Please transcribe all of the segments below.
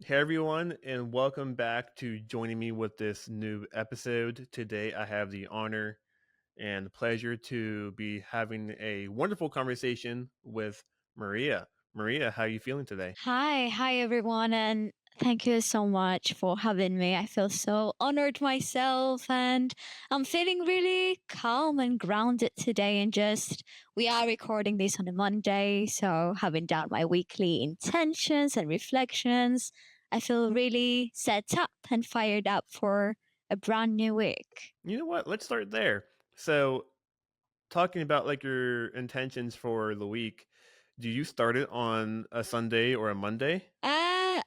Hey everyone, and welcome back to joining me with this new episode. Today, I have the honor and the pleasure to be having a wonderful conversation with Maria. Maria, how are you feeling today? Hi everyone, and thank you so much for having me. I feel so honored myself, and I'm feeling really calm and grounded today. And just we are recording this on a Monday, so having done my weekly intentions and reflections, I feel really set up and fired up for a brand new week. You know what? Let's start there. So, talking about like your intentions for the week, do you start it on a Sunday or a Monday? Uh,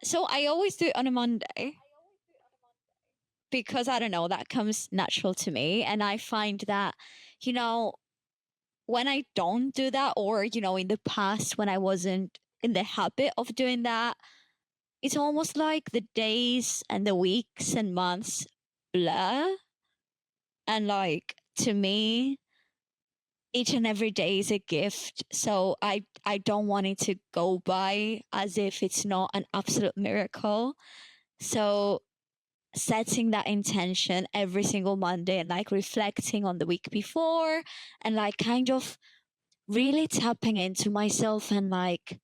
so I always do it on a Monday because I don't know, that comes natural to me. And I find that, you know, when I don't do that, or, in the past when I wasn't in the habit of doing that, it's almost like the days and the weeks and months blur. And like to me, each and every day is a gift. So I don't want it to go by as if it's not an absolute miracle. So setting that intention every single Monday and like reflecting on the week before and like kind of really tapping into myself and like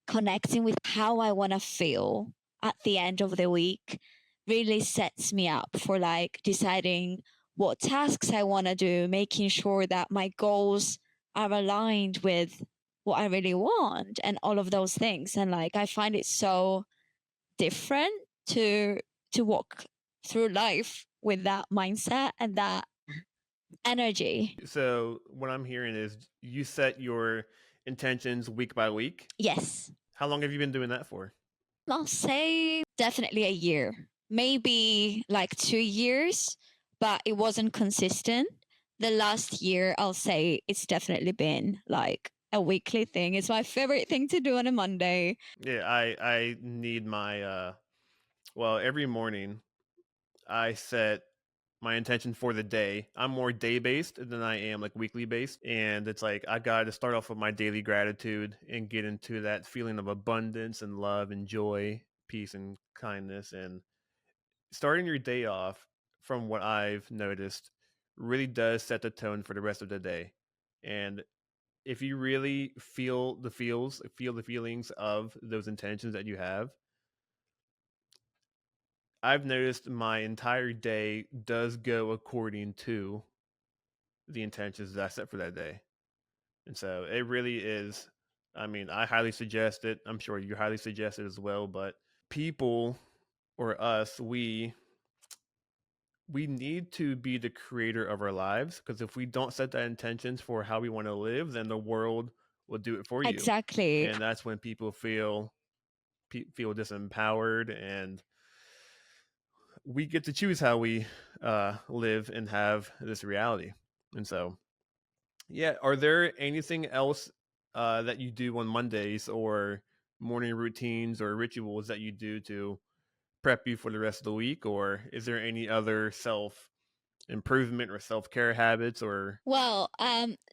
connecting with how I want to feel at the end of the week really sets me up for like deciding what tasks I want to do, making sure that my goals are aligned with what I really want and all of those things. And like I find it so different to walk through life with that mindset and that energy. So, what I'm hearing is you set your intentions week by week. Yes. How long have you been doing that for? I'll say definitely a year, maybe like 2 years, but it wasn't consistent. The last year, I'll say it's definitely been like a weekly thing. It's my favorite thing to do on a Monday. Yeah, I need my well, every morning I set my intention for the day. I'm more day based than I am like weekly based. And it's like I got to start off with my daily gratitude and get into that feeling of abundance and love and joy, peace and kindness. And starting your day off, from what I've noticed, really does set the tone for the rest of the day. And if you really feel the feelings of those intentions that you have, I've noticed my entire day does go according to the intentions that I set for that day. And so it really is. I mean, I highly suggest it. I'm sure you highly suggest it as well. But people or us, we need to be the creator of our lives, because if we don't set that intentions for how we want to live, then the world will do it for you. Exactly. And that's when people feel disempowered, and we get to choose how we live and have this reality. And so, yeah, are there anything else that you do on Mondays, or morning routines or rituals that you do to prep you for the rest of the week? Or is there any other self improvement or self care habits or Well,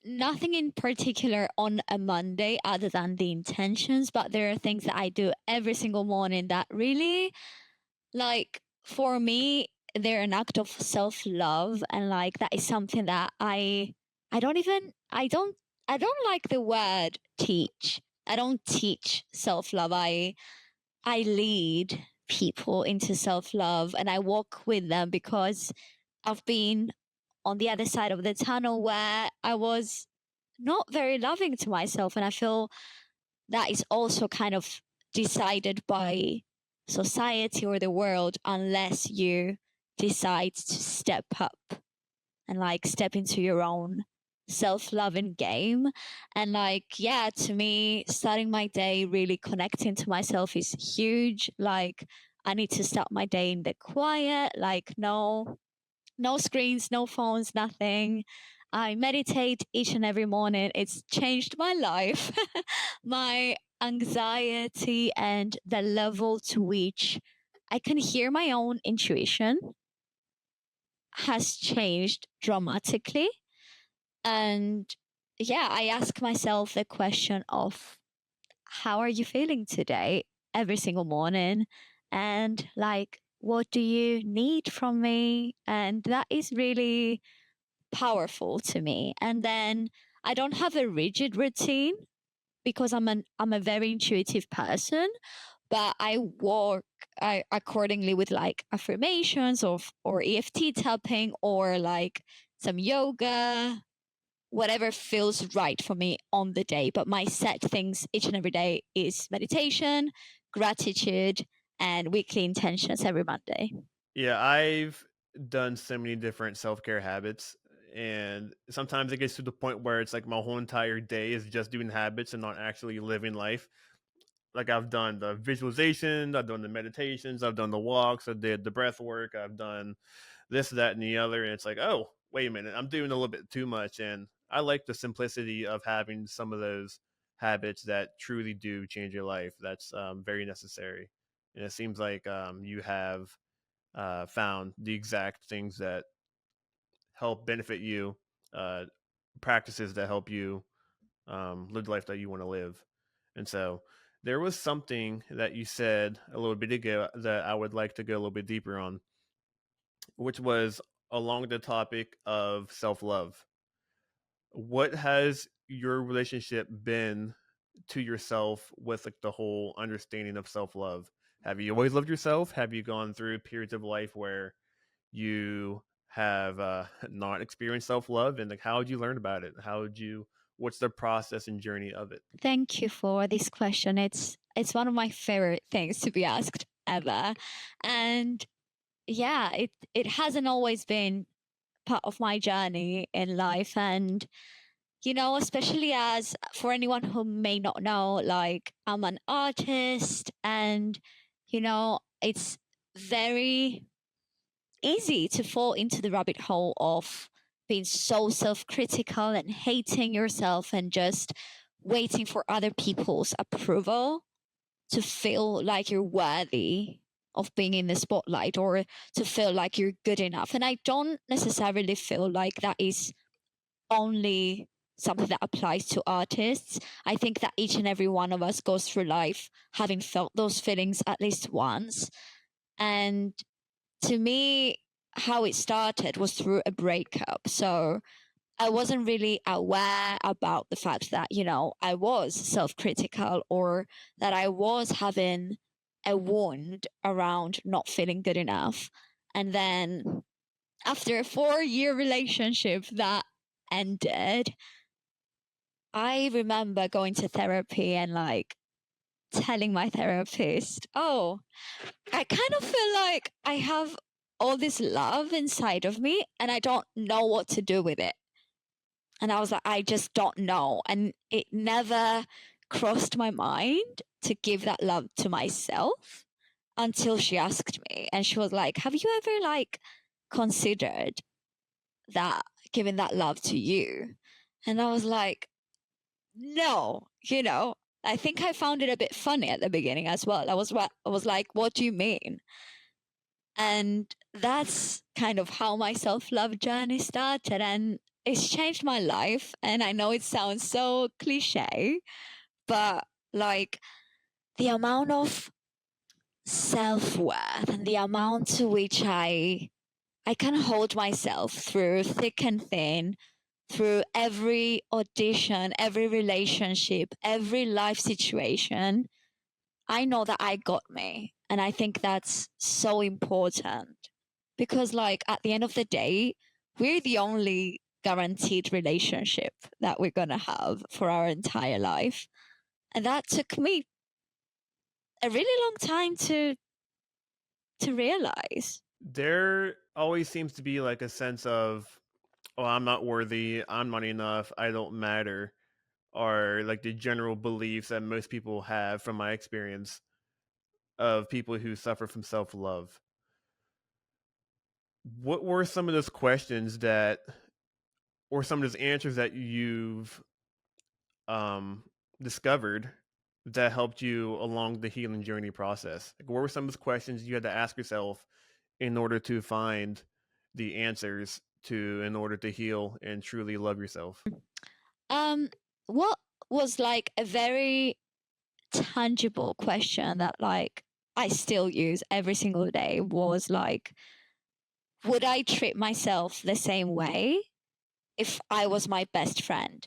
nothing in particular on a Monday other than the intentions, but there are things that I do every single morning that really, like, for me, they're an act of self-love, and like that is something that I don't even I don't like the word teach. I don't teach self-love. I lead people into self-love and I walk with them because I've been on the other side of the tunnel where I was not very loving to myself. And I feel that is also kind of decided by society or the world unless you decide to step up and like step into your own self-loving game. And like, yeah, to me, starting my day really connecting to myself is huge. Like, I need to start my day in the quiet, like no screens, no phones, nothing. I meditate each and every morning. It's changed my life. My anxiety and the level to which I can hear my own intuition has changed dramatically. And yeah, I ask myself the question of how are you feeling today? every single morning. And like, what do you need from me? And that is really powerful to me. And then I don't have a rigid routine because I'm a very intuitive person, but I work accordingly with like affirmations or EFT tapping or like some yoga, whatever feels right for me on the day. But my set things each and every day is meditation, gratitude, and weekly intentions every Monday. Yeah, I've done so many different self-care habits, and sometimes it gets to the point where it's like my whole entire day is just doing habits and not actually living life. Like I've done the visualizations, I've done the meditations, I've done the walks, I did the breath work, I've done this, that, and the other. And it's like, oh, wait a minute, I'm doing a little bit too much. And I like the simplicity of having some of those habits that truly do change your life. That's very necessary. And it seems like you have found the exact things that help benefit you, uh, practices that help you live the life that you want to live. And so there was something that you said a little bit ago that I would like to go a little bit deeper on, which was along the topic of self love. What has your relationship been to yourself with like the whole understanding of self love? Have you always loved yourself? Have you gone through periods of life where you have not experienced self love? And like, how did you learn about it? What's the process and journey of it? Thank you for this question. It's one of my favorite things to be asked ever. And yeah, it hasn't always been part of my journey in life. And you know, especially as for anyone who may not know, like I'm an artist and you know, it's very easy to fall into the rabbit hole of being so self-critical and hating yourself and just waiting for other people's approval to feel like you're worthy of being in the spotlight or to feel like you're good enough. And I don't necessarily feel like that is only something that applies to artists. I think that each and every one of us goes through life having felt those feelings at least once. And to me, how it started was through a breakup. So I wasn't really aware about the fact that, you know, I was self critical or that I was having a wound around not feeling good enough. And then after a 4-year relationship that ended, I remember going to therapy and like telling my therapist, oh, I kind of feel like I have all this love inside of me and I don't know what to do with it. And I was like, I just don't know. And it never crossed my mind to give that love to myself until she asked me. And she was like, have you ever like considered that giving that love to you? And I was like, no, you know, I think I found it a bit funny at the beginning as well. I was like, what do you mean? And that's kind of how my self-love journey started and it's changed my life. And I know it sounds so cliche, but like the amount of self-worth and the amount to which I can hold myself through thick and thin, through every audition, every relationship, every life situation, I know that I got me. And I think that's so important because, like, at the end of the day, we're the only guaranteed relationship that we're going to have for our entire life. And that took me a really long time to realize. There always seems to be like a sense of, oh, I'm not worthy, I'm not enough, I don't matter, are like the general beliefs that most people have from my experience of people who suffer from self love. What were some of those questions that, or some of those answers that you've um, discovered that helped you along the healing journey process? Like, what were some of those questions you had to ask yourself in order to find the answers to, in order to heal and truly love yourself? Um, what was like a very tangible question that like I still use every single day was like, would I treat myself the same way if I was my best friend?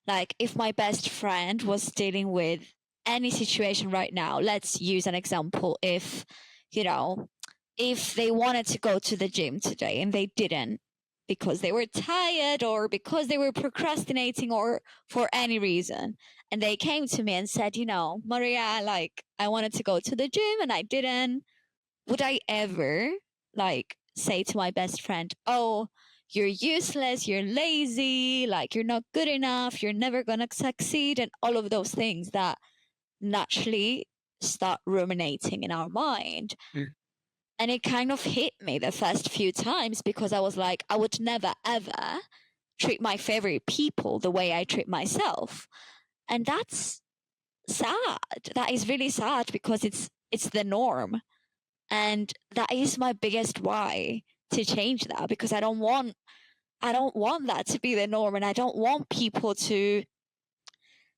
Like, if my best friend was dealing with any situation right now, let's use an example. If, you know, if they wanted to go to the gym today and they didn't because they were tired or because they were procrastinating or for any reason, and they came to me and said, Maria, like, I wanted to go to the gym and I didn't, would I ever like say to my best friend, "Oh, you're useless, you're lazy, like you're not good enough, you're never going to succeed," and all of those things that naturally start ruminating in our mind. And it kind of hit me the first few times because I was like, I would never ever treat my favorite people the way I treat myself. And that's sad. That is really sad because it's the norm. And that is my biggest why to change that, because I don't want that to be the norm, and I don't want people to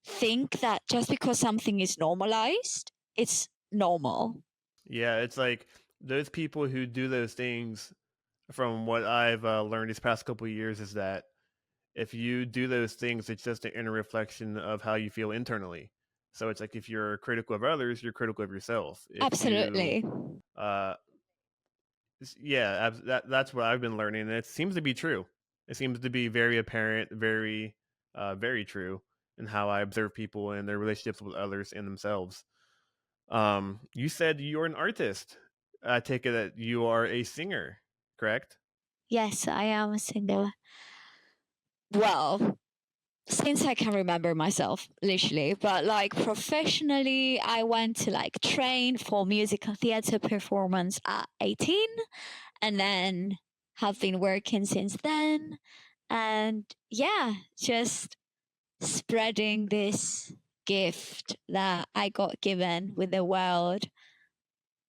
think that just because something is normalized, it's normal. Yeah, it's like those people who do those things, from what I've learned these past couple of years, is that if you do those things, it's just an inner reflection of how you feel internally. So it's like if you're critical of others, you're critical of yourself. If you, Absolutely. uh, yeah, that's what I've been learning, and it seems to be true. It seems to be very apparent, very true in how I observe people and their relationships with others and themselves. You said you're an artist. I take it that you are a singer, correct? Yes, I am a singer. Well, since I can remember myself, literally, but like professionally, I went to like train for musical theater performance at 18 and then have been working since then. And yeah, just spreading this gift that I got given with the world.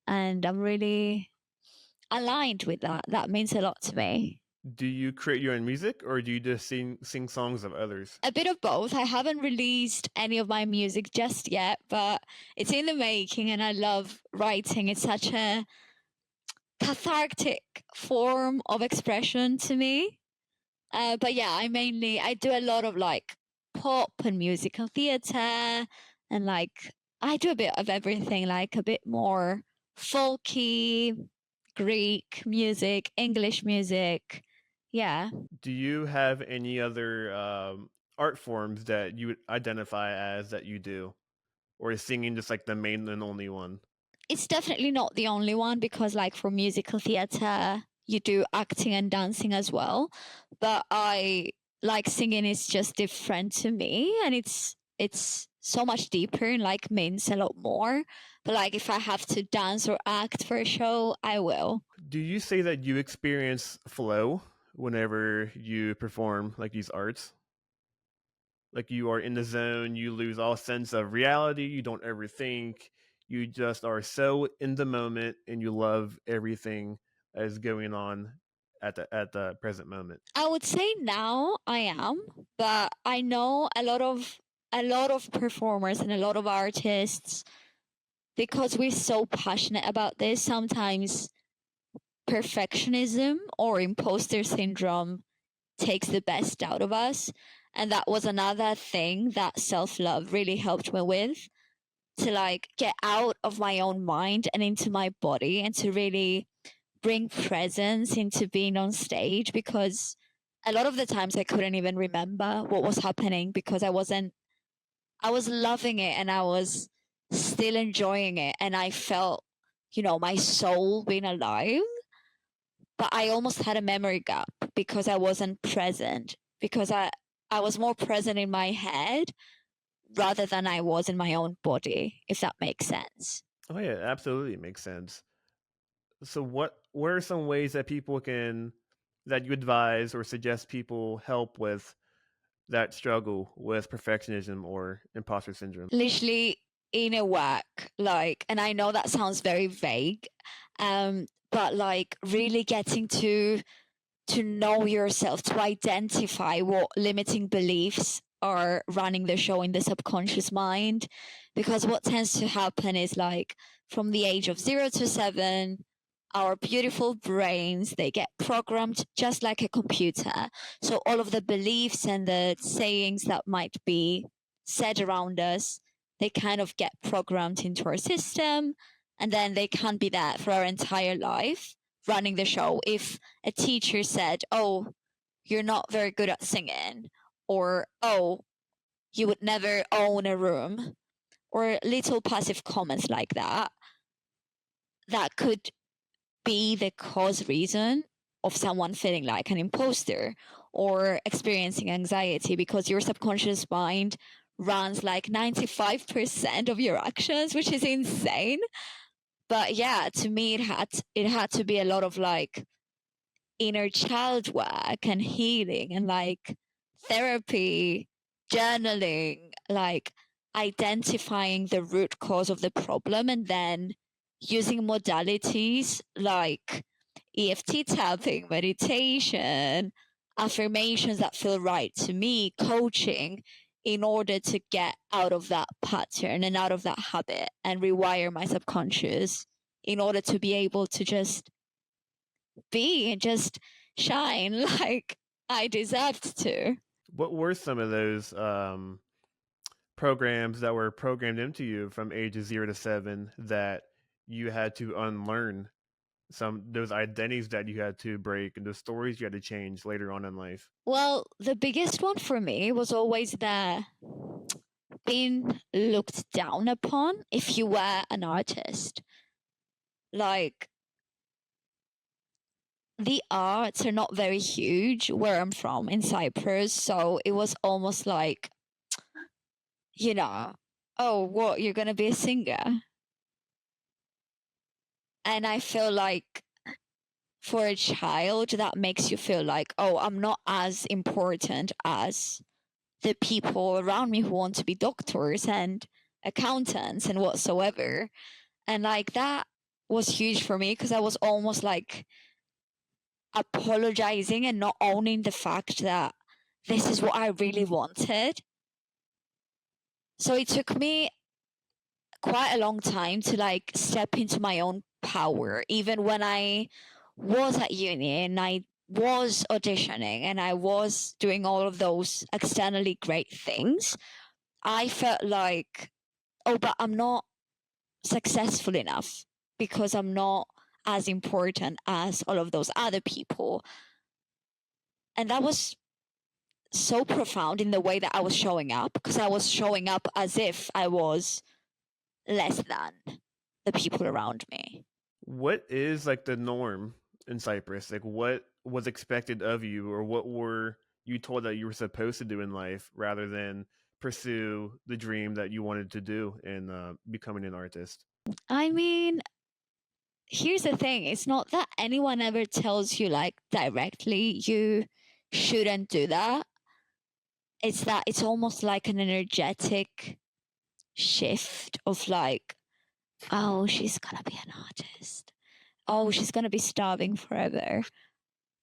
And I'm really aligned with that. That means a lot to me. Do you create your own music, or do you just sing songs of others? A bit of both. I haven't released any of my music just yet, but it's in the making and I love writing. It's such a cathartic form of expression to me. But yeah, I do a lot of like pop and musical theater, and like I do a bit of everything, like a bit more folky, Greek music, English music. Yeah. Do you have any other art forms that you would identify as that you do, or is singing just like the main and only one? It's definitely not the only one because like for musical theater, you do acting and dancing as well. But I like singing is just different to me, and it's so much deeper and like means a lot more. But like if I have to dance or act for a show, I will. Do you say that you experience flow whenever you perform like these arts? Like you are in the zone, you lose all sense of reality, you don't ever think, you just are so in the moment and you love everything that is going on at the present moment. I would say now I am, but I know a lot of performers and a lot of artists, because we're so passionate about this, sometimes perfectionism or imposter syndrome takes the best out of us. And that was another thing that self-love really helped me with, to like get out of my own mind and into my body and to really bring presence into being on stage, because a lot of the times I couldn't even remember what was happening because I was loving it and I was still enjoying it, and I felt my soul being alive, but I almost had a memory gap because I wasn't present, because I was more present in my head rather than I was in my own body, if that makes sense. Oh yeah, absolutely, it makes sense. So what are some ways that people can, that you advise or suggest people help with that struggle with perfectionism or imposter syndrome? Literally inner work, like, and I know that sounds very vague, but like really getting to know yourself, to identify what limiting beliefs are running the show in the subconscious mind. Because what tends to happen is like from the age of 0 to 7, our beautiful brains, they get programmed just like a computer. So all of the beliefs and the sayings that might be said around us, they kind of get programmed into our system, and then they can't be that for our entire life running the show. If a teacher said, oh, you're not very good at singing, or oh, you would never own a room, or little passive comments like that, that could be the cause reason of someone feeling like an imposter or experiencing anxiety, because your subconscious mind runs like 95% of your actions, which is insane. But yeah, to me it had to be a lot of like inner child work and healing and like therapy, journaling, like identifying the root cause of the problem, and then using modalities like EFT tapping, meditation, affirmations that feel right to me, coaching, in order to get out of that pattern and out of that habit and rewire my subconscious in order to be able to just be and just shine like I deserved to. What were some of those programs that were programmed into you from ages 0 to 7 that you had to unlearn? Some those identities that you had to break and the stories you had to change later on in life. Well, the biggest one for me was always the being looked down upon if you were an artist. Like, the arts are not very huge where I'm from in Cyprus, so it was almost like, oh, what, you're gonna be a singer? And I feel like for a child, that makes you feel like, oh, I'm not as important as the people around me who want to be doctors and accountants and whatsoever. And like that was huge for me because I was almost like apologizing and not owning the fact that this is what I really wanted. So it took me quite a long time to like step into my own power, even when I was at uni and I was auditioning and I was doing all of those externally great things. I felt like, oh, but I'm not successful enough because I'm not as important as all of those other people. And that was so profound in the way that I was showing up, because I was showing up as if I was less than the people around me. What is like the norm in Cyprus? Like what was expected of you, or what were you told that you were supposed to do in life rather than pursue the dream that you wanted to do in becoming an artist? I mean, here's the thing, it's not that anyone ever tells you like directly you shouldn't do that. It's that it's almost like an energetic shift of like, oh, she's gonna be an artist. Oh, she's gonna be starving forever.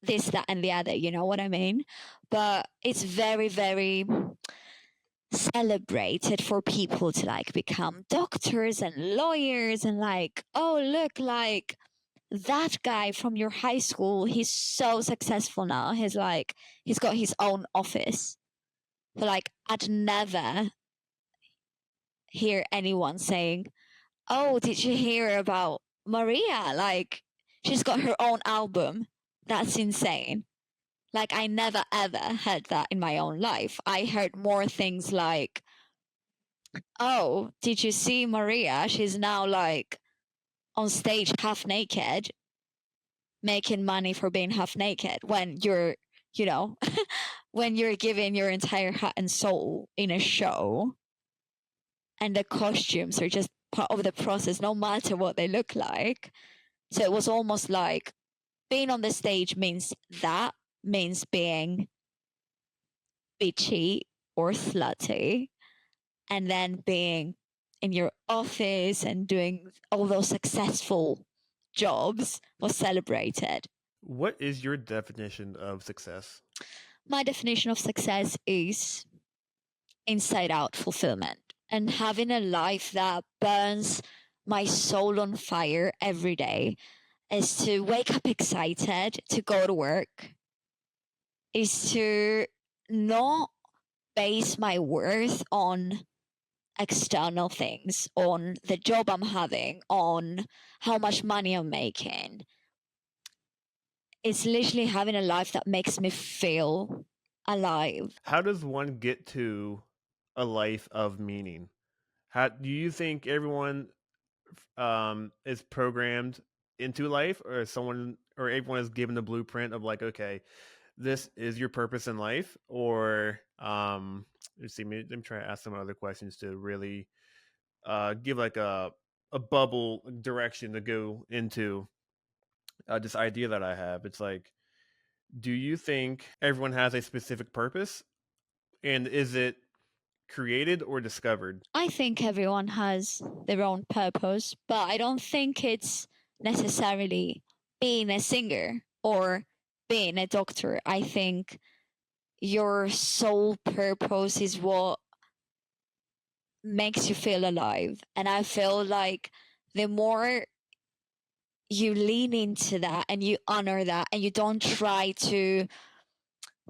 This, that, and the other, you know what I mean? But it's very, very celebrated for people to like become doctors and lawyers and like, oh, look, like that guy from your high school, he's so successful now. He's got his own office. But like, I'd never hear anyone saying, oh, did you hear about Maria? Like, she's got her own album. That's insane. Like, I never ever heard that in my own life. I heard more things like, oh, did you see Maria? She's now like on stage half naked, making money for being half naked, when you're, you know, when you're giving your entire heart and soul in a show and the costumes are just part of the process, no matter what they look like. So it was almost like being on the stage means being bitchy or slutty, and then being in your office and doing all those successful jobs was celebrated. What is your definition of success? My definition of success is inside out fulfillment and having a life that burns my soul on fire every day is to wake up excited to go to work, is to not base my worth on external things, on the job I'm having, on how much money I'm making. It's literally having a life that makes me feel alive. How does one get to a life of meaning? How do you think everyone is programmed into life, or is someone or everyone is given the blueprint of like, okay, this is your purpose in life? Or let's see, let me try to ask some other questions to really give like a bubble direction to go into this idea that I have. It's like, do you think everyone has a specific purpose, and is it created or discovered? I think everyone has their own purpose, but I don't think it's necessarily being a singer or being a doctor. I think your sole purpose is what makes you feel alive. And I feel like the more you lean into that and you honor that and you don't try to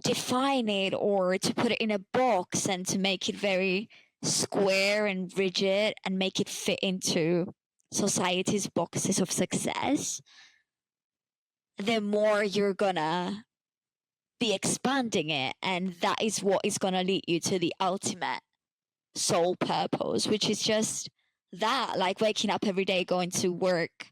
define it or to put it in a box and to make it very square and rigid and make it fit into society's boxes of success, the more you're gonna be expanding it. And that is what is gonna lead you to the ultimate sole purpose, which is just that, like waking up every day, going to work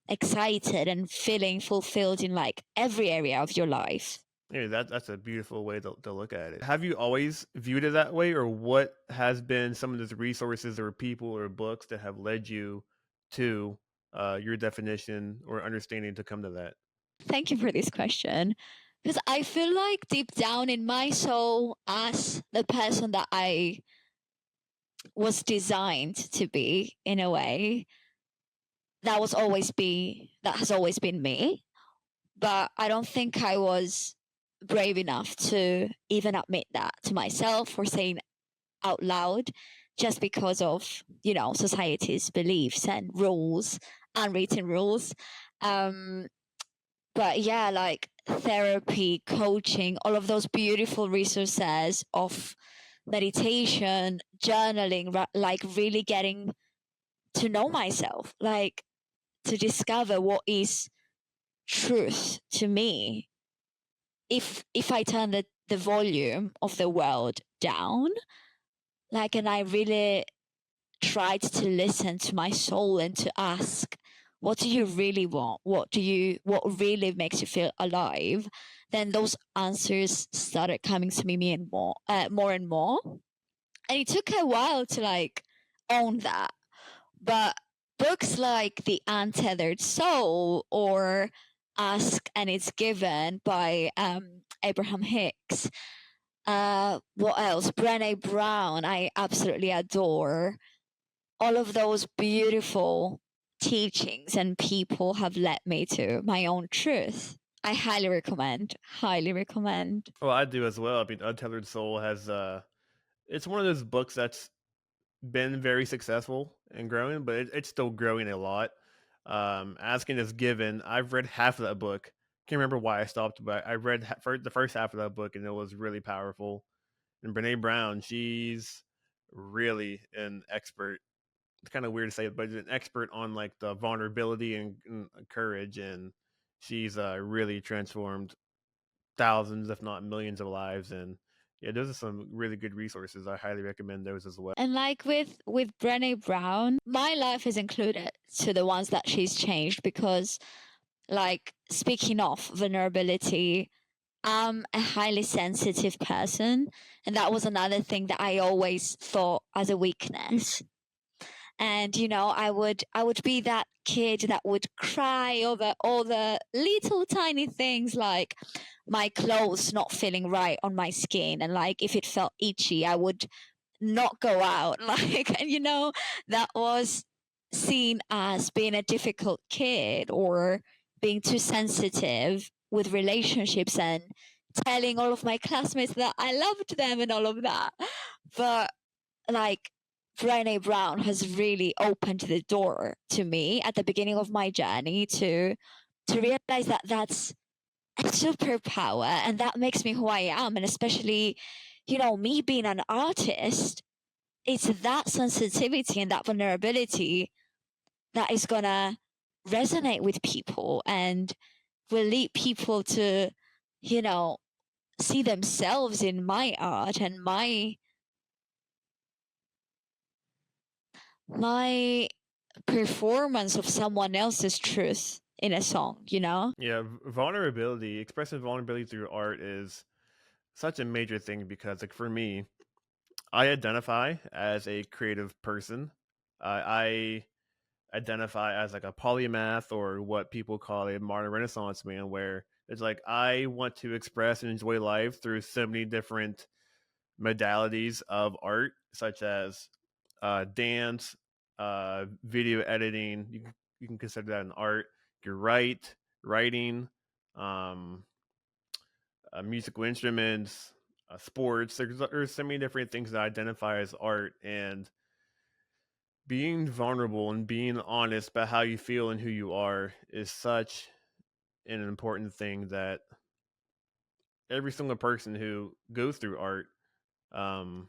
excited and feeling fulfilled in like every area of your life. Yeah, that's a beautiful way to look at it. Have you always viewed it that way, or what has been some of the resources or people or books that have led you to your definition or understanding to come to that? Thank you for this question. Because I feel like deep down in my soul, as the person that I was designed to be in a way, that has always been me. But I don't think I was brave enough to even admit that to myself or saying out loud just because of, society's beliefs and rules, unwritten rules. Um, but yeah, like therapy, coaching, all of those beautiful resources of meditation, journaling, like really getting to know myself, like to discover what is truth to me. If I turn the volume of the world down, like, and I really tried to listen to my soul and to ask, what do you really want? What really makes you feel alive? Then those answers started coming to me and more and more. And it took a while to like own that. But books like The Untethered Soul or Ask and It's Given by Abraham Hicks. What else? Brené Brown, I absolutely adore. All of those beautiful teachings and people have led me to my own truth. I highly recommend. Highly recommend. Well, I do as well. I mean, Untethered Soul has it's one of those books that's been very successful and growing, but it's still growing a lot. Asking is given. I've read half of that book. Can't remember why I stopped, but I read the first half of that book, and it was really powerful. And Brene Brown, she's really an expert. It's kind of weird to say, but an expert on like the vulnerability and courage, and she's really transformed thousands, if not millions, of lives. And yeah, those are some really good resources. I highly recommend those as well. And like with Brené Brown, my life is included to the ones that she's changed because, like, speaking of vulnerability, I'm a highly sensitive person, and that was another thing that I always thought as a weakness. And I would be that kid that would cry over all the little tiny things, like my clothes not feeling right on my skin, and like if it felt itchy I would not go out. Like, and that was seen as being a difficult kid or being too sensitive with relationships and telling all of my classmates that I loved them and all of that. But like Brené Brown has really opened the door to me at the beginning of my journey to realize that that's a superpower and that makes me who I am. And especially, me being an artist, it's that sensitivity and that vulnerability that is gonna resonate with people and will lead people to, you know, see themselves in my art and my performance of someone else's truth in a song. Yeah, vulnerability, expressing vulnerability through art is such a major thing because, like, for me, I identify as a creative person. I identify as like a polymath, or what people call a modern Renaissance man, where it's like I want to express and enjoy life through so many different modalities of art, such as dance, video editing. You can consider that an art. You write, writing, um, musical instruments, sports. There's so many different things that identify as art, and being vulnerable and being honest about how you feel and who you are is such an important thing that every single person who goes through art um,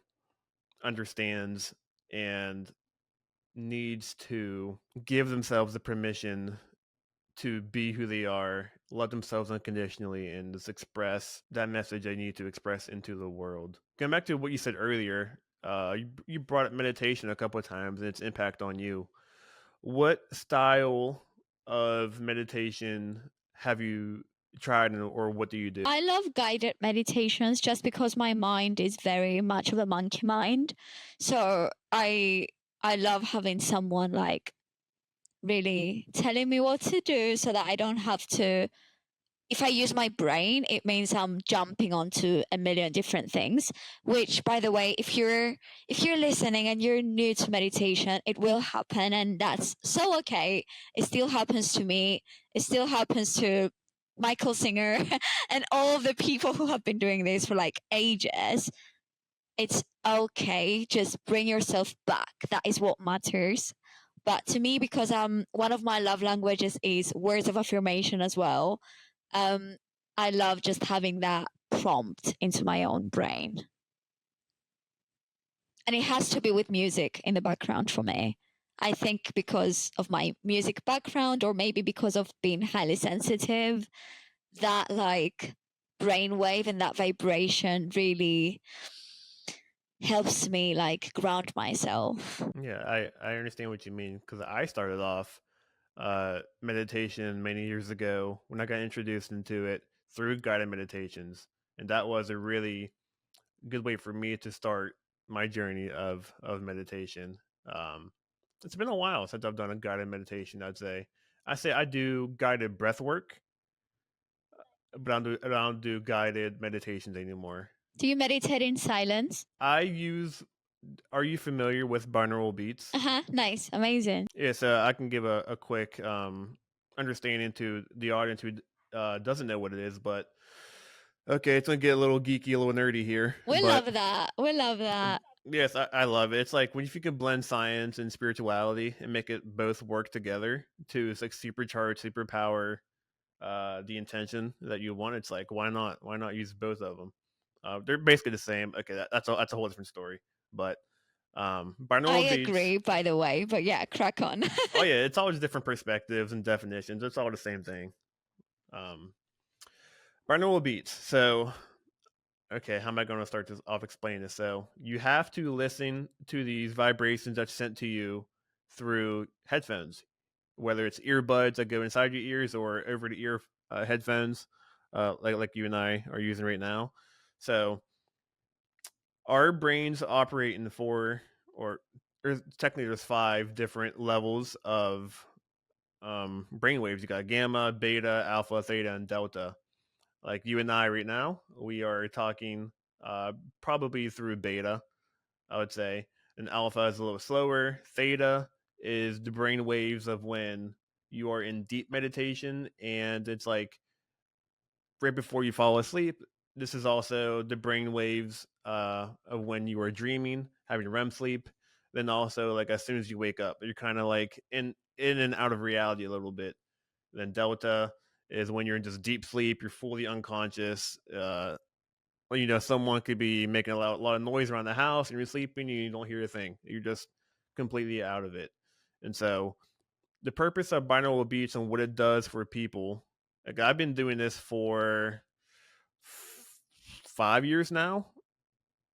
understands and needs to give themselves the permission to be who they are, love themselves unconditionally, and just express that message they need to express into the world. Going back to what you said earlier, you brought up meditation a couple of times and its impact on you. What style of meditation have you tried, or what do you do? I love guided meditations just because my mind is very much of a monkey mind. So I love having someone like really telling me what to do so that I don't have to. If I use my brain, it means I'm jumping onto a million different things, which by the way, if you're listening and you're new to meditation, it will happen and that's so okay. It still happens to me. It still happens to Michael Singer and all of the people who have been doing this for like ages. It's okay. Just bring yourself back. That is what matters. But to me, because one of my love languages is words of affirmation as well, um, I love just having that prompt into my own brain. And it has to be with music in the background for me. I think because of my music background, or maybe because of being highly sensitive, that like brainwave and that vibration really helps me like ground myself. Yeah, I understand what you mean, because I started off meditation many years ago when I got introduced into it through guided meditations, and that was a really good way for me to start my journey of meditation. Um, it's been a while since I've done a guided meditation. I say I do guided breath work, but I don't do guided meditations anymore. Do you meditate in silence? I use. Are you familiar with binaural beats? Uh huh. Nice. Amazing. Yeah, so I can give a quick understanding to the audience who doesn't know what it is, but okay, it's gonna get a little geeky, a little nerdy here, We but love that. We love that. yes, I love it. It's like when if you can blend science and spirituality and make it both work together to like supercharge, superpower the intention that you want. It's like, why not? Why not use both of them? They're basically the same. Okay, that's a whole different story. But I binaural beats. agree, by the way, but yeah, crack on. Oh yeah, it's always different perspectives and definitions. It's all the same thing. Um, binaural beats. So okay, how am I going to start this off explaining this? So you have to listen to these vibrations that's sent to you through headphones, whether it's earbuds that go inside your ears or over the ear headphones, like you and I are using right now. So our brains operate in four, or there's five different levels of brain waves. You got gamma, beta, alpha, theta, and delta. Like you and I right now, we are talking probably through beta, I would say. And alpha is a little slower. Theta is the brain waves of when you are in deep meditation, and it's like right before you fall asleep. this is also the brain waves of when you are dreaming, having REM sleep. Then also like as soon as you wake up, you're kind of like in and out of reality a little bit. Then delta is when you're in just deep sleep, you're fully unconscious. Well, someone could be making a lot of noise around the house and you're sleeping and you don't hear a thing. You're just completely out of it. And so the purpose of binaural beats and what it does for people, like I've been doing this for 5 years now,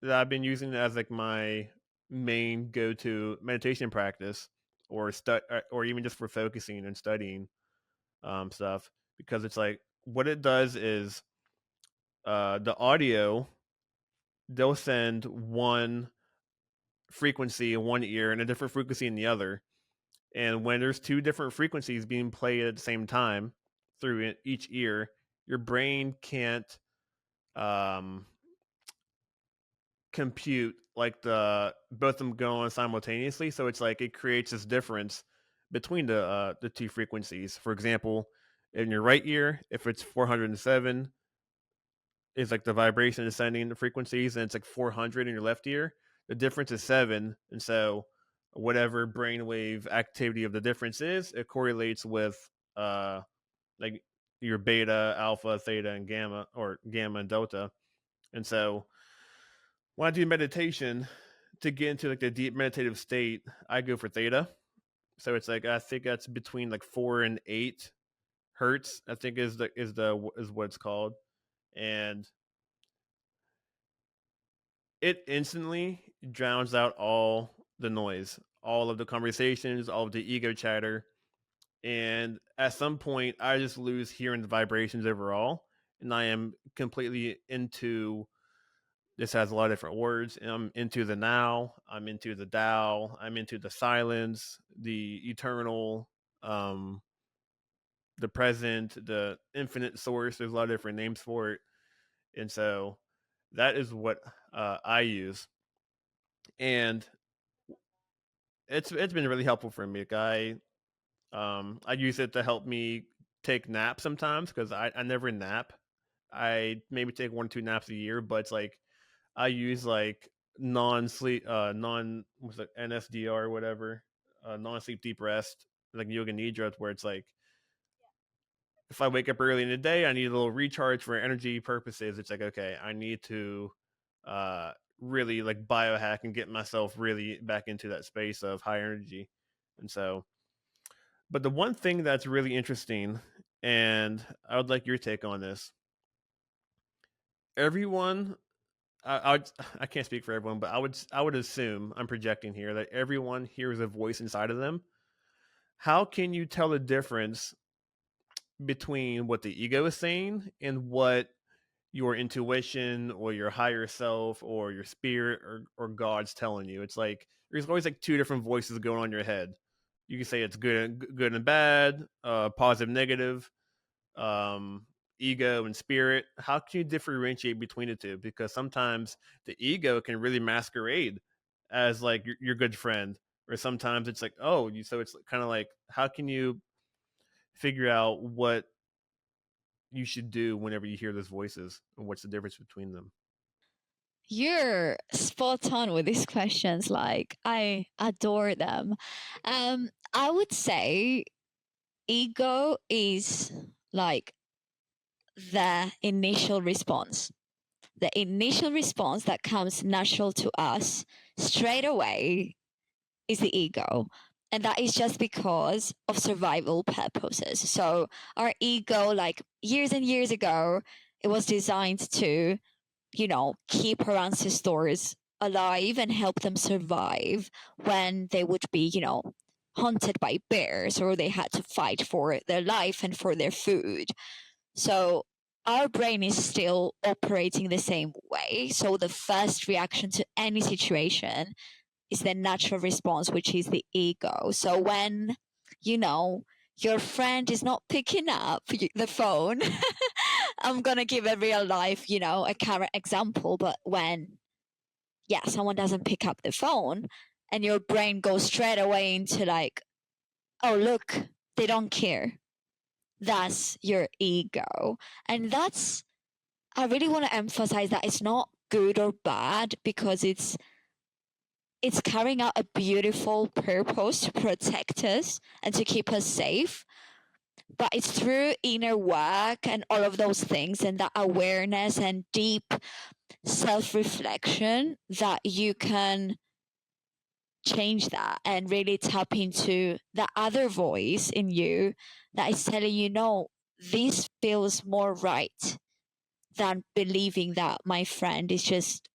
that I've been using it as like my main go-to meditation practice, or even just for focusing and studying stuff, because it's like what it does is the audio, they'll send one frequency in one ear and a different frequency in the other. And when there's two different frequencies being played at the same time through each ear, your brain can't um, compute like the both of them going simultaneously. So it's like it creates this difference between the two frequencies. For example, in your right ear, if it's 407, is like the vibration ascending the frequencies, and it's like 400 in your left ear. The difference is 7, and so whatever brainwave activity of the difference is, it correlates with like your beta, alpha, theta, and gamma, or gamma and delta. And so when I do meditation to get into like the deep meditative state, I go for theta. So it's like I think that's between like 4 and 8 hertz. I think is what it's called, and it instantly drowns out all the noise, all of the conversations, all of the ego chatter. And at some point, I just lose hearing the vibrations overall. And I am completely into this, has a lot of different words. And I'm into the now, I'm into the Tao, I'm into the silence, the eternal, um, the present, the infinite source. There's a lot of different names for it. And so that is what I use. And it's been really helpful for me. Like I use it to help me take naps sometimes, because I never nap. I maybe take 1 or 2 naps a year, but it's like I use like non-sleep what's it, NSDR or whatever, non-sleep deep rest, like yoga nidra, where it's like if I wake up early in the day, I need a little recharge for energy purposes. It's like, okay, I need to uh really like biohack and get myself really back into that space of high energy. And so, but the one thing that's really interesting, and I would like your take on this. Everyone, I can't speak for everyone, but I would assume, I'm projecting here, that everyone hears a voice inside of them. How can you tell the difference between what the ego is saying and what your intuition or your higher self or your spirit or God's telling you? It's like there's always like two different voices going on in your head. You can say it's good and bad, positive, negative, um, ego and spirit. How can you differentiate between the two? Because sometimes the ego can really masquerade as like your good friend, or sometimes it's like, oh, you. So it's kind of like, how can you figure out what you should do whenever you hear those voices, and what's the difference between them? You're spot on with these questions. Like, I adore them. I would say ego is like the initial response. The initial response that comes natural to us straight away is the ego. And that is just because of survival purposes. So, our ego, like years and years ago, it was designed to, keep our ancestors alive and help them survive when they would be, hunted by bears, or they had to fight for their life and for their food. So our brain is still operating the same way. So the first reaction to any situation is the natural response, which is the ego. So when, you know, your friend is not picking up the phone, I'm going to give a real life, a current example, but when, someone doesn't pick up the phone and your brain goes straight away into like, oh, look, they don't care. That's your ego. And that's I really want to emphasize that it's not good or bad, because it's carrying out a beautiful purpose to protect us and to keep us safe. But it's through inner work and all of those things, and that awareness and deep self-reflection, that you can change that and really tap into the other voice in you that is telling you, no, this feels more right, than believing that my friend is just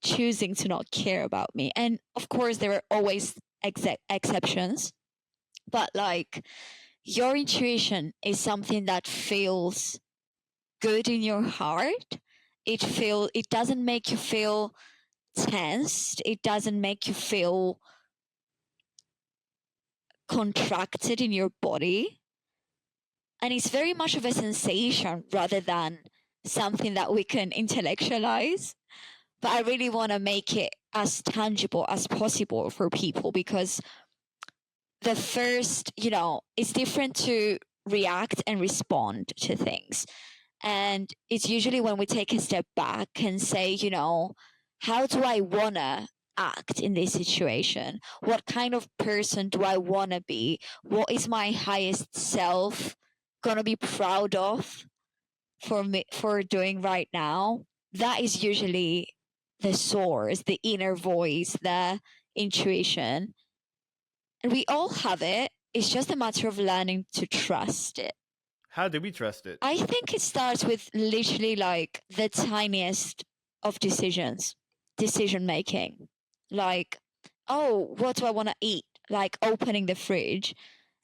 choosing to not care about me. And of course, there are always exceptions, but like, your intuition is something that feels good in your heart. It doesn't make you feel tensed. It doesn't make you feel contracted in your body. And it's very much of a sensation rather than something that we can intellectualize. But I really want to make it as tangible as possible for people, because the first, it's different to react and respond to things. And it's usually when we take a step back and say, how do I want to act in this situation? What kind of person do I want to be? What is my highest self going to be proud of for me for doing right now? That is usually the source, the inner voice, the intuition. And we all have it. It's just a matter of learning to trust it. How do we trust it? I think it starts with literally like the tiniest of decision making. Like, oh, what do I want to eat? Like opening the fridge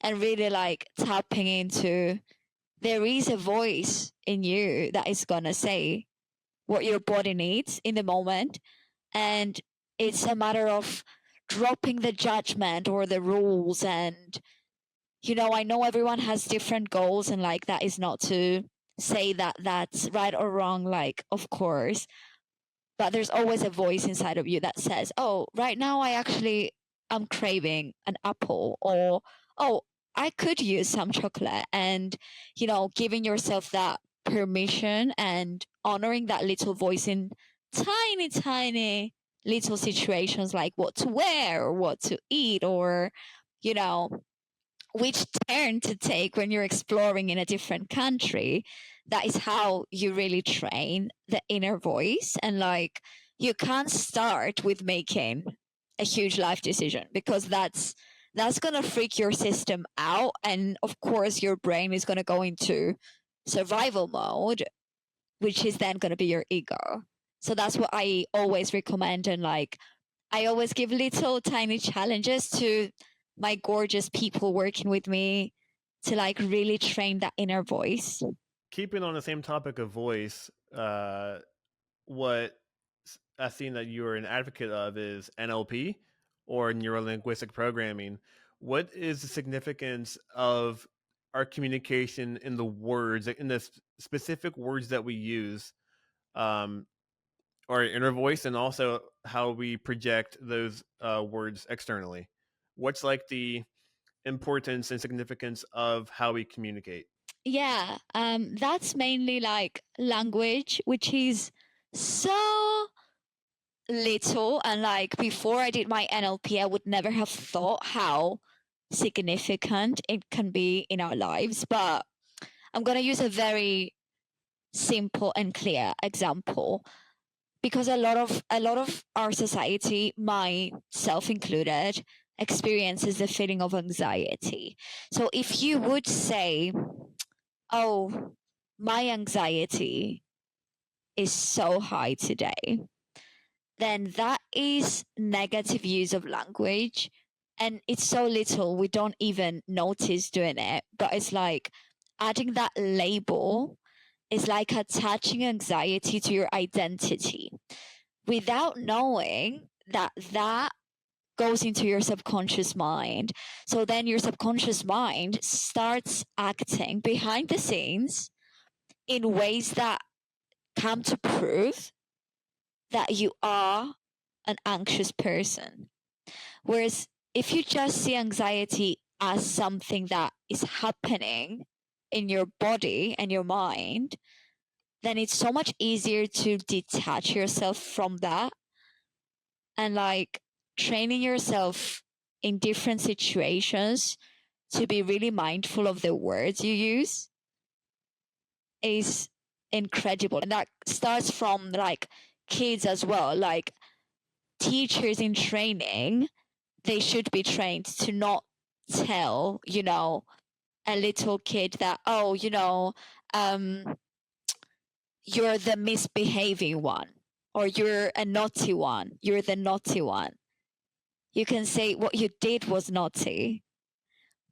and really like tapping into, there is a voice in you that is going to say what your body needs in the moment. And it's a matter of dropping the judgment or the rules. And I know everyone has different goals, and like, that is not to say that that's right or wrong, like, of course, but there's always a voice inside of you that says, oh, right now I'm craving an apple, or oh, I could use some chocolate. And giving yourself that permission and honoring that little voice in tiny little situations, like what to wear or what to eat, or you know which turn to take when you're exploring in a different country. That is how you really train the inner voice. And like, you can't start with making a huge life decision, because that's going to freak your system out. And of course, your brain is going to go into survival mode, which is then going to be your ego. So that's what I always recommend. And like, I always give little tiny challenges to my gorgeous people working with me to like really train that inner voice. Keeping on the same topic of voice, what I've seen that you are an advocate of is NLP, or neuro linguistic programming. What is the significance of our communication in the words, in the specific words that we use, um, our inner voice, and also how we project those words externally? What's like the importance and significance of how we communicate? Yeah, that's mainly like language, which is so little. And like, before I did my NLP, I would never have thought how significant it can be in our lives. But I'm going to use a very simple and clear example, because a lot of our society, myself included, experiences the feeling of anxiety. So if you would say, oh, my anxiety is so high today, then that is negative use of language. And it's so little, we don't even notice doing it. But it's like, adding that label is like attaching anxiety to your identity without knowing that that goes into your subconscious mind. So then your subconscious mind starts acting behind the scenes in ways that come to prove that you are an anxious person. Whereas if you just see anxiety as something that is happening in your body and your mind, then it's so much easier to detach yourself from that. And like training yourself in different situations to be really mindful of the words you use is incredible. And that starts from like kids as well. Like teachers in training, they should be trained to not tell, a little kid that, oh, you're the misbehaving one, or you're a naughty one, you're the naughty one. You can say what you did was naughty,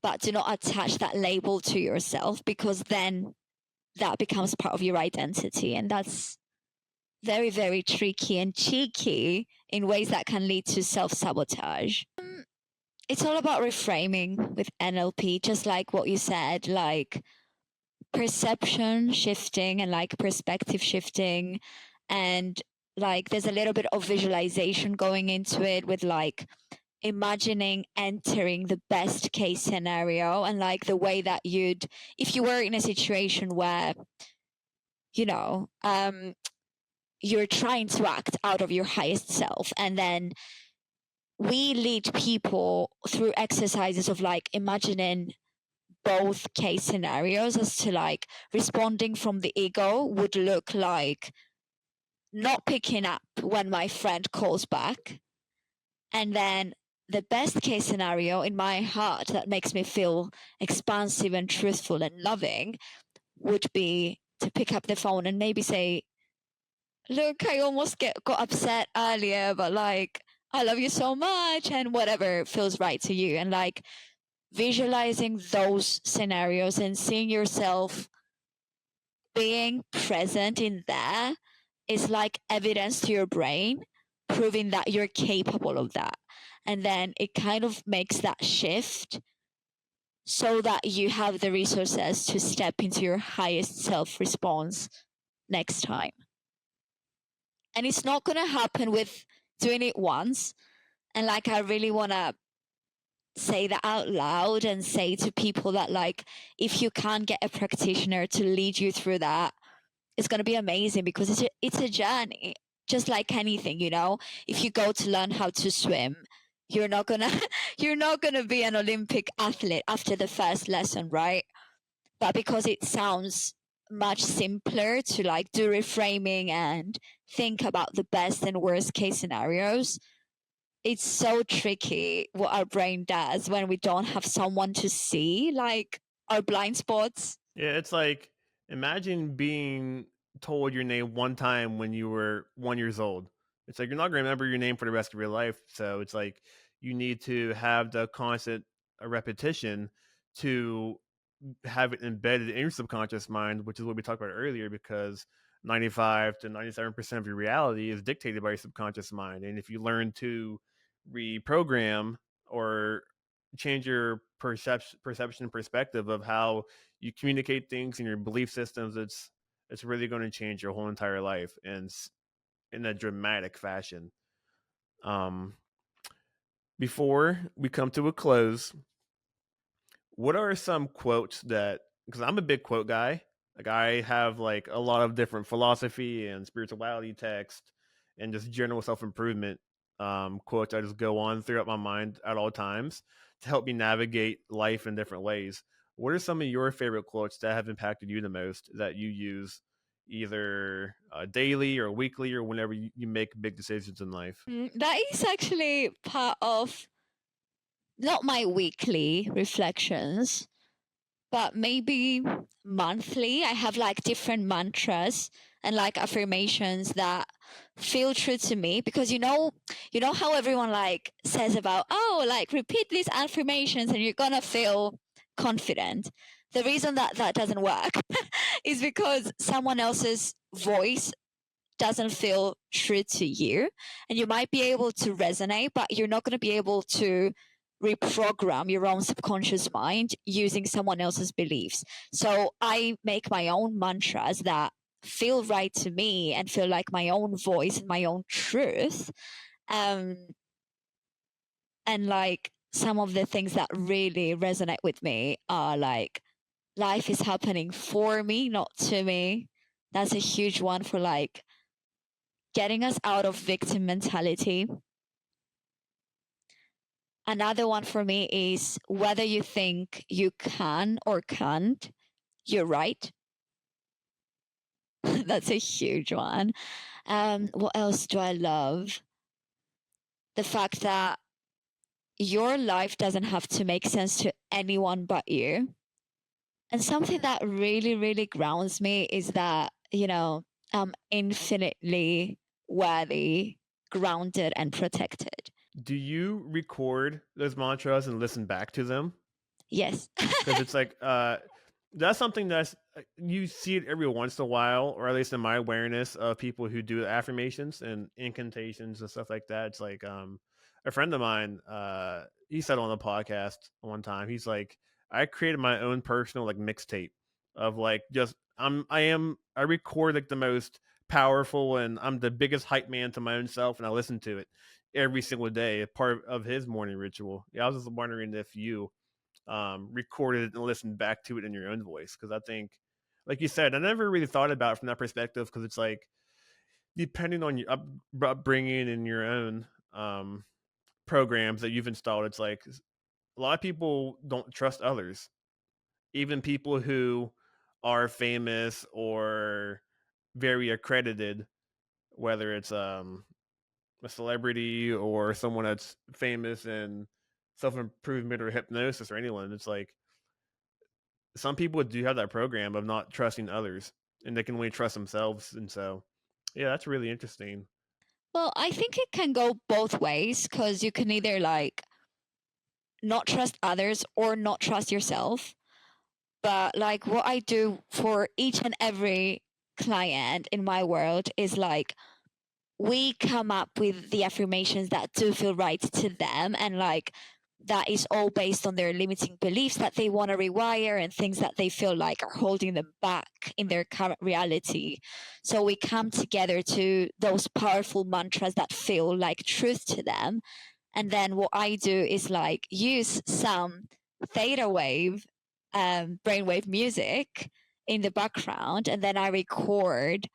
but do not attach that label to yourself, because then that becomes part of your identity. And that's very, very tricky and cheeky in ways that can lead to self sabotage. It's all about reframing with NLP, just like what you said, like perception shifting and like perspective shifting. And like there's a little bit of visualization going into it, with like imagining entering the best case scenario, and like the way that you'd, if you were in a situation where, you know, you're trying to act out of your highest self. And then we lead people through exercises of like imagining both case scenarios, as to like responding from the ego would look like not picking up when my friend calls back. And then the best case scenario in my heart that makes me feel expansive and truthful and loving would be to pick up the phone and maybe say, look, I almost got upset earlier, but like, I love you so much, and whatever feels right to you. And like visualizing those scenarios and seeing yourself being present in there is like evidence to your brain, proving that you're capable of that. And then it kind of makes that shift so that you have the resources to step into your highest self response next time. And it's not going to happen with doing it once. And like, I really want to say that out loud and say to people that, like, if you can't get a practitioner to lead you through that, it's going to be amazing, because it's a journey, just like anything. If you go to learn how to swim, you're not gonna you're not gonna be an Olympic athlete after the first lesson, right? But because it sounds much simpler to like do reframing and think about the best and worst case scenarios, it's so tricky what our brain does when we don't have someone to see like our blind spots. Yeah, it's like imagine being told your name one time when you were 1 years old. It's like you're not gonna remember your name for the rest of your life. So it's like you need to have the constant repetition to have it embedded in your subconscious mind, which is what we talked about earlier, because 95 to 97% of your reality is dictated by your subconscious mind. And if you learn to reprogram or change your perception and perspective of how you communicate things and your belief systems, it's really going to change your whole entire life, and in a dramatic fashion. Um, Before we come to a close, what are some quotes that, because I'm a big quote guy, like I have like a lot of different philosophy and spirituality text and just general self-improvement quotes I just go on throughout my mind at all times to help me navigate life in different ways. What are some of your favorite quotes that have impacted you the most that you use either daily or weekly or whenever you make big decisions in life? That is actually part of not my weekly reflections, but maybe monthly. I have like different mantras and like affirmations that feel true to me, because you know how everyone like says about, oh, like repeat these affirmations and you're gonna feel confident. The reason that that doesn't work is because someone else's voice doesn't feel true to you, and you might be able to resonate, but you're not going to be able to reprogram your own subconscious mind using someone else's beliefs. So I make my own mantras that feel right to me and feel like my own voice and my own truth. um and like some of the things that really resonate with me are like, life is happening for me, not to me. That's a huge one for like getting us out of victim mentality. Another one for me is whether you think you can or can't, you're right. That's a huge one. What else do I love? The fact that your life doesn't have to make sense to anyone but you. And something that really, really grounds me is that, I'm infinitely worthy, grounded, and protected. Do you record those mantras and listen back to them? Yes. Because it's like that's something that's you see it every once in a while, or at least in my awareness of people who do affirmations and incantations and stuff like that. It's like a friend of mine, he said on the podcast one time, he's like, I created my own personal like mixtape of like just I record like the most powerful, and I'm the biggest hype man to my own self, and I listen to it every single day, part of his morning ritual. Yeah, I was just wondering if you recorded it and listened back to it in your own voice, because I think, like you said, I never really thought about it from that perspective, because it's like depending on your upbringing and your own programs that you've installed, it's like a lot of people don't trust others, even people who are famous or very accredited, whether it's a celebrity or someone that's famous in self improvement or hypnosis or anyone. It's like some people do have that program of not trusting others, and they can only trust themselves. And so, yeah, that's really interesting. Well, I think it can go both ways because you can either like not trust others or not trust yourself. But like what I do for each and every client in my world is like we come up with the affirmations that do feel right to them, and like that is all based on their limiting beliefs that they want to rewire and things that they feel like are holding them back in their current reality. So we come together to those powerful mantras that feel like truth to them. And then what I do is like use some theta wave brainwave music in the background, and then I record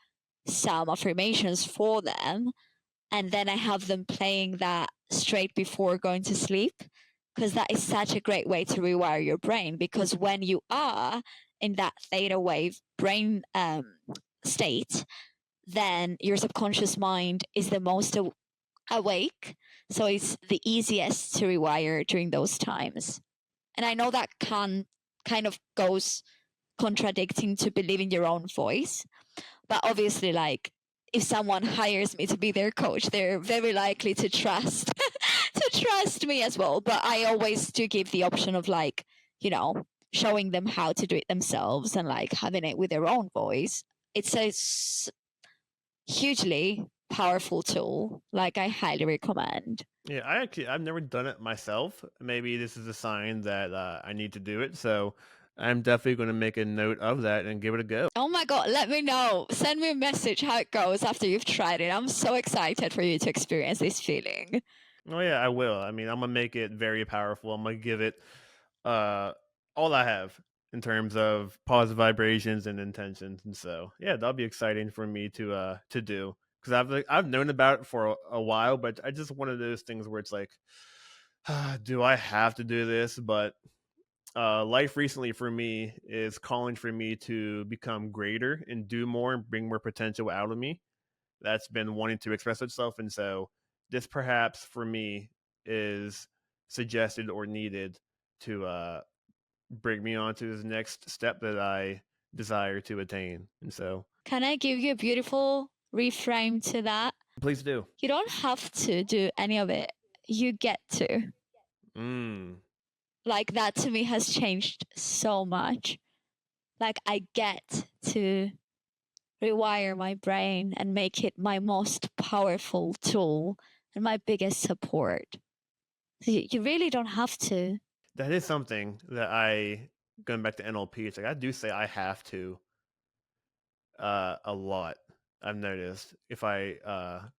some affirmations for them, and then I have them playing that straight before going to sleep, because that is such a great way to rewire your brain. Because when you are in that theta wave brain state, then your subconscious mind is the most awake, so it's the easiest to rewire during those times. And I know that can kind of goes contradicting to believing your own voice, but obviously, like, if someone hires me to be their coach, they're very likely to trust to trust me as well. But I always do give the option of like, showing them how to do it themselves and like having it with their own voice. It's a hugely powerful tool. Like I highly recommend. Yeah, I've never done it myself. Maybe this is a sign that I need to do it. So I'm definitely going to make a note of that and give it a go. Oh my god, let me know. Send me a message how it goes after you've tried it. I'm so excited for you to experience this feeling. Oh yeah, I will. I mean, I'm gonna make it very powerful. I'm gonna give it uh all I have in terms of positive vibrations and intentions. And so, yeah, that'll be exciting for me to do, because I've known about it for a while, but I just one of those things where it's like, do I have to do this? But life recently for me is calling for me to become greater and do more and bring more potential out of me. That's been wanting to express itself. And so this perhaps for me is suggested or needed to bring me on to this next step that I desire to attain. And so Can I give you a beautiful reframe to that? please do. You don't have to do any of it. You get to. Mm. Like that to me has changed so much. Like I get to rewire my brain and make it my most powerful tool and my biggest support. So you really don't have to. That is something that going back to NLP, it's like I do say I have to a lot. I've noticed if I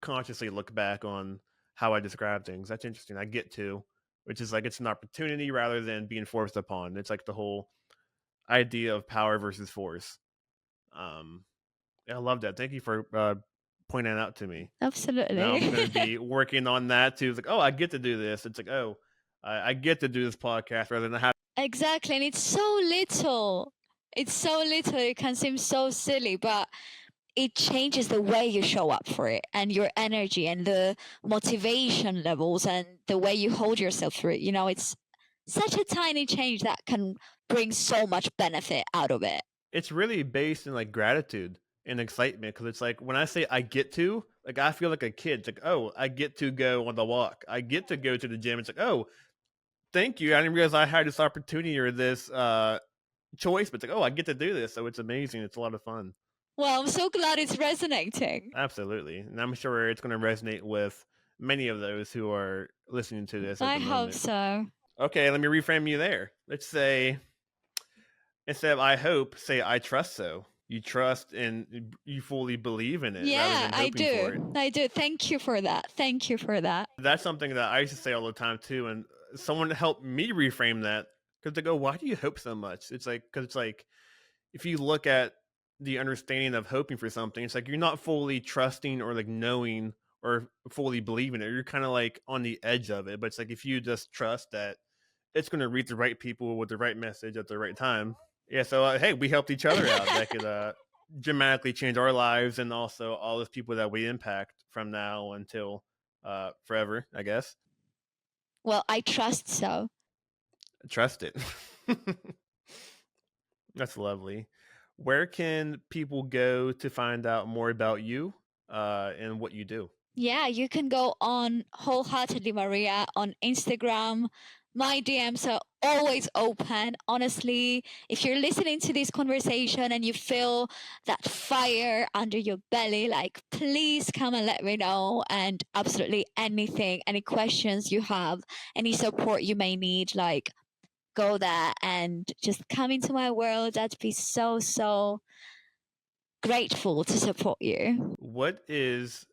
consciously look back on how I describe things. That's interesting. I get to, which is like it's an opportunity rather than being forced upon. It's like the whole idea of power versus force. Um, I love that. Thank you for pointing that out to me. Now I'm going to Absolutely. be working on that too. It's like, oh, I get to do this. It's like, oh, I get to do this podcast rather than have. Exactly. And it's so little. It's so little. It can seem so silly, but it changes the way you show up for it and your energy and the motivation levels and the way you hold yourself through it. You know, it's such a tiny change that can bring so much benefit out of it. It's really based in like gratitude and excitement because it's like when I say I get to, like I feel like a kid. It's like, oh, I get to go on the walk. I get to go to the gym. It's like, oh, thank you. I didn't realize I had this opportunity or this choice, but it's like, oh, I get to do this. So it's amazing. It's a lot of fun. Well, I'm so glad it's resonating. Absolutely. And I'm sure it's going to resonate with many of those who are listening to this at I the hope moment. so. Okay, let me reframe you there. Let's say, instead of I hope, say I trust so. You trust and you fully believe in it rather Yeah, than I hoping for it. do. I do. Thank you for that. Thank you for that. That's something that I used to say all the time too. And someone helped me reframe that because they go, why do you hope so much? It's like, because it's like, if you look at the understanding of hoping for something, it's like you're not fully trusting or like knowing or fully believing it. You're kind of like on the edge of it. But it's like if you just trust that it's going to reach the right people with the right message at the right time. Yeah. So hey, we helped each other out. That could dramatically change our lives and also all those people that we impact from now until forever, I guess. Well, I trust so. Trust it. That's lovely. Where can people go to find out more about you and what you do? Yeah, you can go on Wholeheartedly Maria on Instagram. My DMs are always open. Honestly, if you're listening to this conversation and you feel that fire under your belly, like, please come and let me know. And absolutely anything, any questions you have, any support you may need, like, go there and just come into my world. I'd be so, so grateful to support you. What is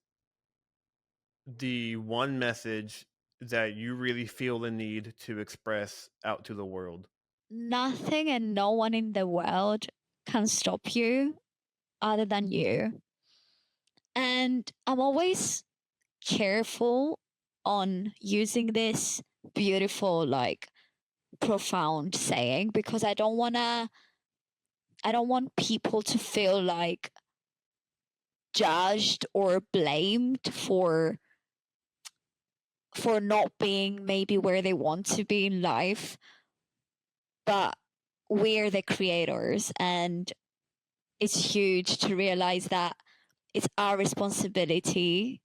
the one message that you really feel the need to express out to the world? Nothing and no one in the world can stop you other than you. And I'm always careful on using this beautiful, like, profound saying because I don't want people to feel like judged or blamed for not being maybe where they want to be in life, but we're the creators, and it's huge to realize that it's our responsibility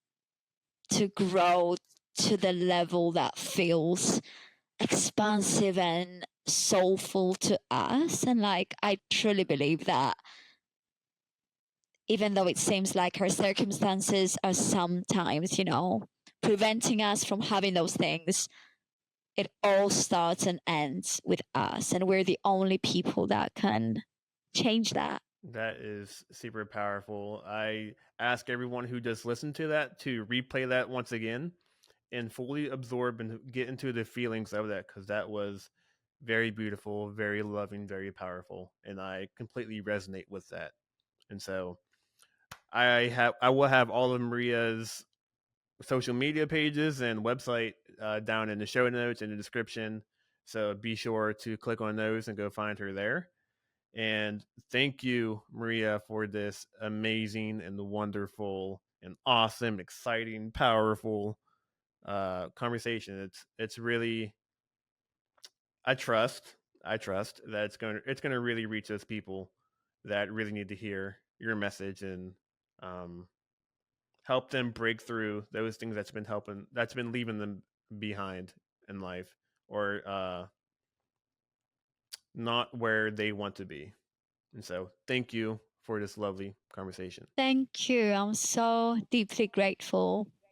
to grow to the level that feels expansive and soulful to us. And like, I truly believe that even though it seems like our circumstances are sometimes, preventing us from having those things, it all starts and ends with us. And we're the only people that can change that. That is super powerful. I ask everyone who just listened to that to replay that once again and fully absorb and get into the feelings of that because that was very beautiful, very loving, very powerful. And I completely resonate with that. And so I will have all of Maria's social media pages and website down in the show notes in the description. So be sure to click on those and go find her there. And thank you, Maria, for this amazing and wonderful and awesome, exciting, powerful conversation. It's really I trust that it's going to really reach those people that really need to hear your message and um, help them break through those things that's been leaving them behind in life or not where they want to be. And so, thank you for this lovely conversation. Thank you. I'm so deeply grateful.